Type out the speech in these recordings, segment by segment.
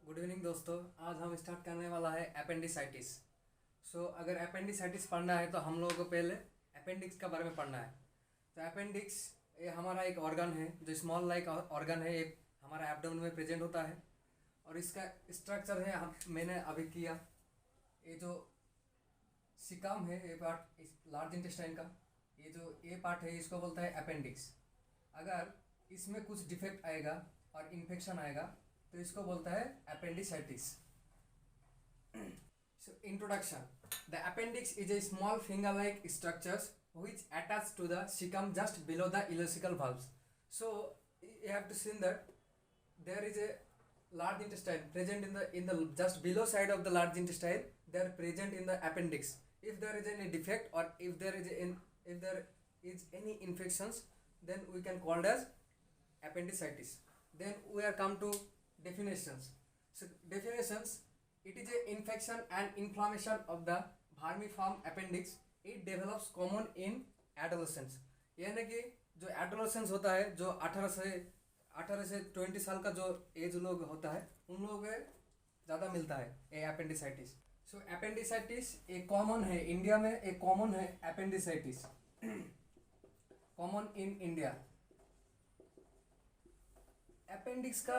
Good evening दोस्तों। आज हम स्टार्ट करने वाला है अपेंडिसाइटिस। अगर अपेंडिसाइटिस पढ़ना है तो हम लोगों को पहले अपेंडिक्स के बारे में पढ़ना है। तो अपेंडिक्स ये हमारा एक ऑर्गन है जो स्मॉल लाइक ऑर्गन है, एक हमारा एब्डोमेन में प्रेजेंट होता है। और इसका स्ट्रक्चर है मैंने अभी किया, ये जो सिकाम है, ये पार्ट इस लार्ज इंटेस्टाइन का ये पार्ट है, इसको बोलता है अपेंडिक्स। अगर इसमें कुछ डिफेक्ट आएगा और इन्फेक्शन आएगा तो इसको बोलता है appendicitis. Introduction. The appendix is a small finger-like structures which attach to the cecum just below the ileocecal valves. So you have to see that there is a large intestine present in the just below side of the large intestine. They are present in the appendix. If there is any defect or if there is any infections, then we can call it as appendicitis. Then we are come to definitions. So definitions. It is a infection and inflammation of the vermiform appendix. It develops common in adolescence. यानी कि जो adolescence होता है, जो 18 से 20 साल का जो एज लोग होता है, उन लोगों में ज़्यादा मिलता है ये अपेंडिसाइटिस। सो अपेंडिसाइटिस एक कॉमन है इंडिया में, एक कॉमन है appendicitis common in India. Appendix का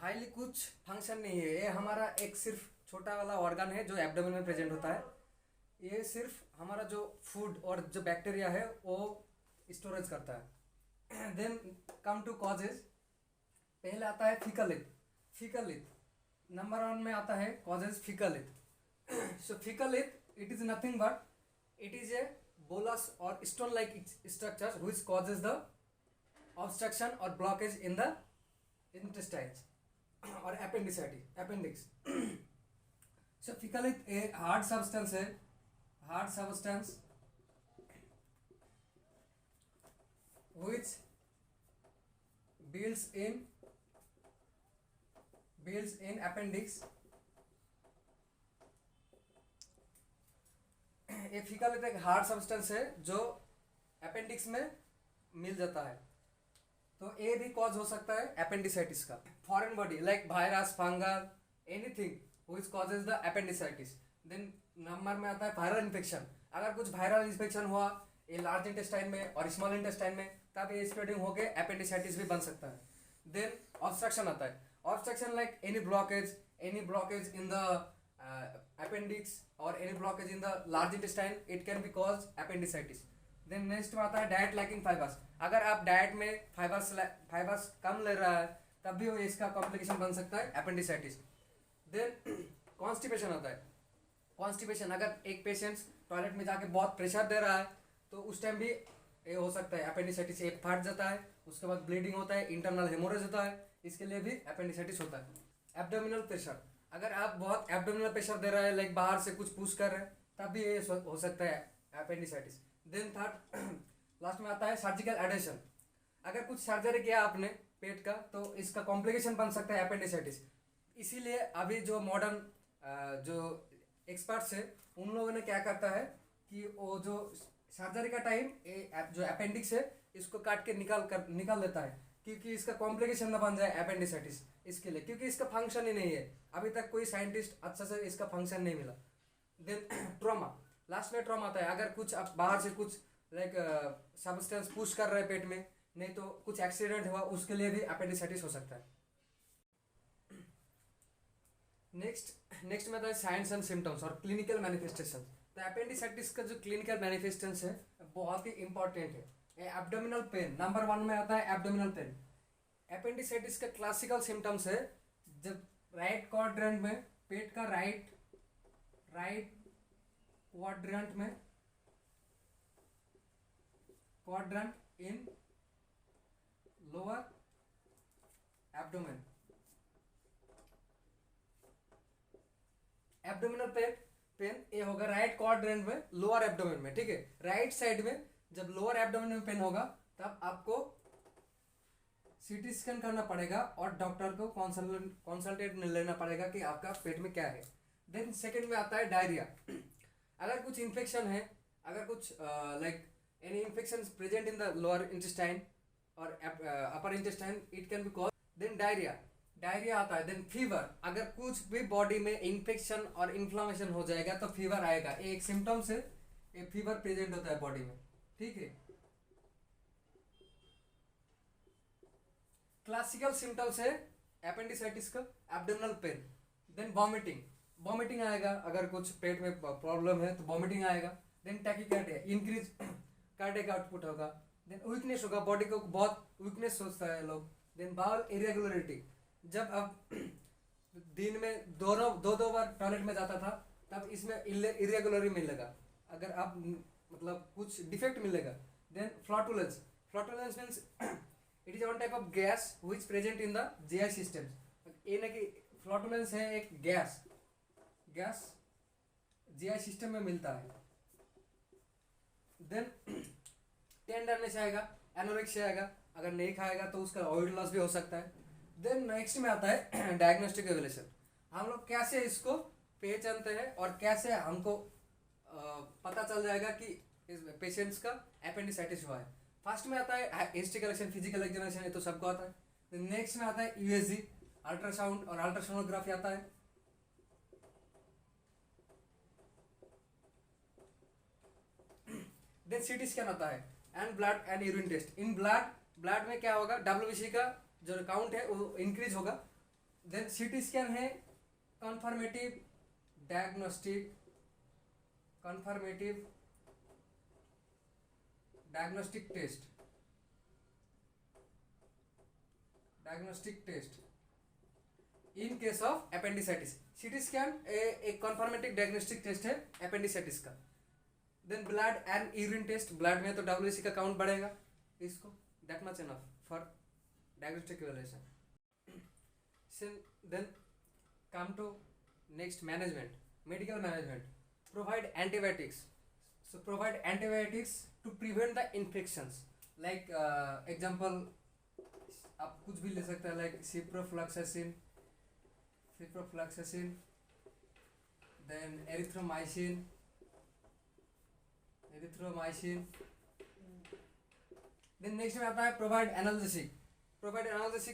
हाईली कुछ फंक्शन नहीं है, ये हमारा एक सिर्फ छोटा वाला ऑर्गन है जो एब्डोमेन में प्रेजेंट होता है। ये सिर्फ हमारा जो फूड और जो बैक्टीरिया है वो स्टोरेज करता है। Then come to causes. पहले आता है फीकलिथ। नंबर 1 में आता है causes fecalith. So fecalith it is nothing but it is a bolus और stone like structure which causes the obstruction और ब्लॉकेज इन द intestines और appendix. So fecalith a hard substance है, hard substance which builds in appendix। ये फीकलिथ एक hard substance है जो appendix में मिल जाता है, तो ये भी कॉज हो सकता है अपेंडिसाइटिस का। Foreign body like virus, fungal, anything which causes the appendicitis. Then number में आता है वायरल इन्फेक्शन। अगर कुछ वायरल इन्फेक्शन हुआ ये लार्ज इंटेस्टाइन में और स्मॉल इंटेस्टाइन में, तब ये स्प्रेडिंग होकर अपेंडिसाइटिस भी बन सकता है। देन ऑब्स्ट्रक्शन आता है। Obstruction like any blockage in the appendix और any blockage in the large intestine, it can be cause appendicitis. Then next में आता है डाइट लैकिंग फाइबर्स। अगर आप डाइट में फाइबर्स कम ले रहा है तब भी इसका कॉम्प्लिकेशन बन सकता है अपेंडिसाइटिस। देन कॉन्स्टिपेशन आता है। कॉन्स्टिपेशन अगर एक पेशेंट टॉयलेट में जाके बहुत प्रेशर दे रहा है तो उस टाइम भी ये हो सकता है अपेंडिसाइटिस। एक फट जाता है, उसके बाद ब्लीडिंग होता है, इंटरनल हेमोरेज होता है, इसके लिए भी अपेंडिसाइटिस होता है। Abdominal pressure. अगर आप बहुत एब्डोमिनल प्रेशर दे रहे हैं लाइक बाहर से कुछ पुश कर रहे हैं तब भी ये हो सकता है अपेंडिसाइटिस। देन थर्ड लास्ट में आता है सर्जिकल एडेशन। अगर कुछ सर्जरी किया आपने पेट का तो इसका कॉम्प्लिकेशन बन सकता है अपेंडिसाइटिस। इसीलिए अभी जो मॉडर्न जो एक्सपर्ट्स है उन लोगों ने क्या करता है कि वो जो सर्जरी का टाइम जो अपेंडिक्स है इसको काट के निकाल देता है, क्योंकि इसका कॉम्प्लिकेशन ना बन जाए अपेंडिसाइटिस इसके लिए, क्योंकि इसका फंक्शन ही नहीं है। अभी तक कोई साइंटिस्ट अच्छा से इसका फंक्शन नहीं मिला। Then trauma. लास्ट में ट्रॉमा आता है। अगर कुछ आप बाहर से कुछ लाइक सब्सटेंस पुश कर रहे हैं पेट में, नहीं तो कुछ एक्सीडेंट हुआ, उसके लिए भी अपेंडिसाइटिस हो सकता है। नेक्स्ट में आता है साइंस एंड सिम्टम्स और क्लिनिकल मैनिफेस्टेशन। तो अपेंडिसाइटिस का जो क्लिनिकल मैनिफेस्टेशन है बहुत ही इंपॉर्टेंट है। एब्डोमिनल पेन नंबर 1 में आता है। एब्डोमिनल पेन अपेंडिसाइटिस का क्लासिकल सिम्टम्स है। जब राइट क्वाड्रेंट में, पेट का राइट क्वाड्रेंट इन लोअर एब्डोमेन, एब्डोमिनल पेन ये होगा राइट क्वाड्रेंट में, लोअर एब्डोमेन में, ठीक है। राइट साइड में जब लोअर एब्डोमेन में पेन होगा तब आपको सीटी स्कैन करना पड़ेगा और डॉक्टर को कंसल्टेट लेना पड़ेगा कि आपका पेट में क्या है। देन सेकंड में आता है डायरिया। अगर कुछ इन्फेक्शन है, अगर कुछ like any infection present in the lower intestine or upper intestine, it can be caused. Then diarrhea. Diarrhoea आता है, देन फीवर, अगर कुछ भी बॉडी में इन्फेक्शन और इन्फ्लामेशन हो जाएगा तो फीवर आएगा, ये एक सिम्टम्स है, ये फीवर प्रेजेंट होता है बॉडी में, ठीक है। क्लासिकल सिम्टम्स है एपेंडिसाइटिस का abdominal pain, then vomiting, vomiting आएगा, अगर कुछ पेट में प्रॉब्लम है तो वॉमिटिंग आएगा, then tachycardia, increase cardiac output होगा, देन वीकनेस होगा, बॉडी को बहुत वीकनेस सोचता है लोग, देन बाउल इरेगुलरिटी, जब अब दिन में दो बार टॉयलेट में जाता था तब इसमें इरेगुलरी मिलेगा, अगर आप मतलब कुछ डिफेक्ट मिलेगा, then flatulence, flatulence means it is one type of gas which present in the GI system, ये ना कि फ्लॉटुलेंस है एक गैस, गैस जीआई सिस्टम में मिलता है, देन टेंडरनेस आएगा, एनोरेक्सिया आएगा, अगर नहीं खाएगा तो उसका ऑयल लॉस भी हो सकता है। देन नेक्स्ट में आता है डायग्नोस्टिक एवेल्यूशन, हम लोग कैसे इसको पहचानते हैं और कैसे हमको पता चल जाएगा कि इस पेशेंट्स का एपेंडिसाइटिस हुआ है। फर्स्ट में आता है हिस्ट्री कलेक्शन, फिजिकल एग्जामिनेशन, ये तो सबको आता है। नेक्स्ट में आता है यूएसजी, अल्ट्रासाउंड और अल्ट्रासोनोग्राफी आता है। देन सीटी स्कैन आता है and blood and urine test. In blood में क्या होगा, डब्ल्यूबीसी का जो काउंट है वो इंक्रीज होगा। देन सीटी स्कैन है confirmative diagnostic test in case of appendicitis. CT scan एक कन्फर्मेटिव डायग्नोस्टिक टेस्ट है एपेंडिसाइटिस का। Then blood and urine test, blood में तो डब्ल्यूबीसी का काउंट बढ़ेगा, इसको that much enough for diagnostic evaluation. Then come to next management, medical management. Provide antibiotics. So provide antibiotics to prevent the infections. Like example, आप कुछ भी ले सकते हैं, like ciprofloxacin, then erythromycin. Then next में आता है provide analgesic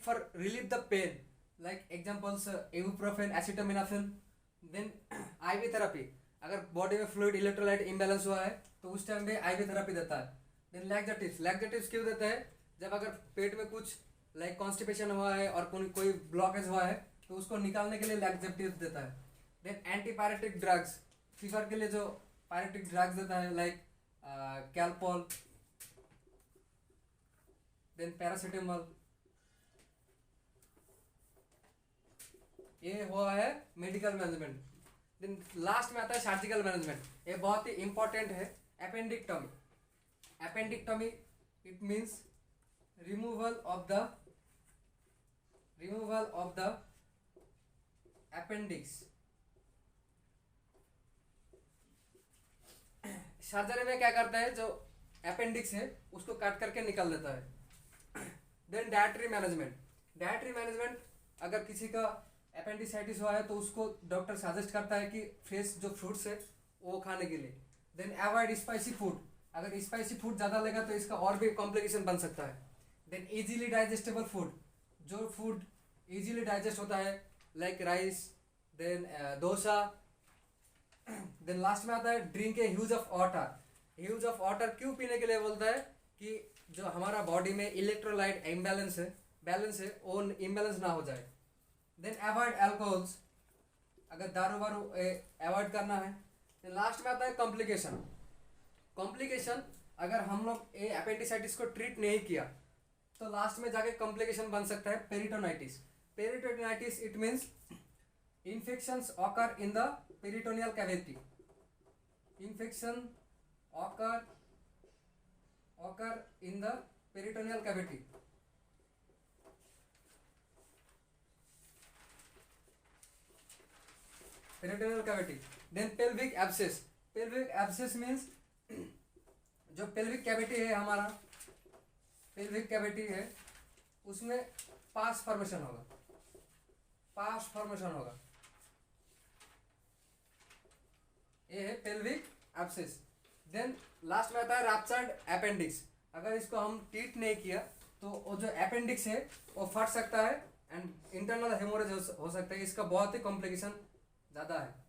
for relieve the pain, like examples ibuprofen, acetaminophen. Then IV therapy, अगर बॉडी में फ्लूइड इलेक्ट्रोलाइट इम्बैलेंस हुआ है तो उस टाइम पे IV थेरेपी देता है। देन लैक्सेटिव्स क्यों देता है, जब अगर पेट में कुछ लाइक कॉन्स्टिपेशन हुआ है और कोई ब्लॉकेज हुआ है तो उसको निकालने के लिए लैक्सेटिव्स देता है। देन एंटीपायरेटिक ड्रग्स, फीवर के लिए जो पायरेटिक ड्रग्स देता है, लाइक कैलपोल, देन पैरासीटामोल। ये हुआ है मेडिकल मैनेजमेंट। देन लास्ट में आता है सर्जिकल मैनेजमेंट, ये बहुत ही इंपॉर्टेंट है। Appendectomy it means removal of the appendix. Surgery में क्या करता है, जो अपेंडिक्स है उसको काट करके निकाल देता है। देन डाइटरी मैनेजमेंट, अगर किसी का एपेंडिसाइटिस हुआ है तो उसको डॉक्टर सजेस्ट करता है कि फ्रेश जो फ्रूट्स है वो खाने के लिए। देन अवॉइड स्पाइसी फूड, अगर स्पाइसी फूड ज़्यादा लेगा तो इसका और भी कॉम्प्लिकेशन बन सकता है। देन इजीली डाइजेस्टेबल फूड, जो फूड इजीली डाइजेस्ट होता है, like rice, then dosa. Then last में आता है drink a huge of water. क्यों पीने के लिए बोलता है कि जो हमारा बॉडी में इलेक्ट्रोलाइट बैलेंस है वो इम्बैलेंस ना हो जाए। देन अवॉइड अल्कोहल्स, अगर दारू वारू अवॉइड करना है। देन लास्ट में आता है कॉम्प्लिकेशन, अगर हम लोग एपेंडिसाइटिस को ट्रीट नहीं किया तो लास्ट में जाके कॉम्प्लिकेशन बन सकता है peritonitis. It means infections occur in the peritoneal cavity. occur in the peritoneal cavity. Then pelvic abscess means जो pelvic cavity है हमारा, pelvic cavity है उसमें पास फॉर्मेशन होगा, ये है pelvic abscess। देन लास्ट में आता है रप्चर्ड अपेंडिक्स, अगर इसको हम ट्रीट नहीं किया तो वो जो अपेंडिक्स है वो फट सकता है एंड इंटरनल हेमोरेज हो सकता है, इसका बहुत ही कॉम्प्लिकेशन ज़्यादा है।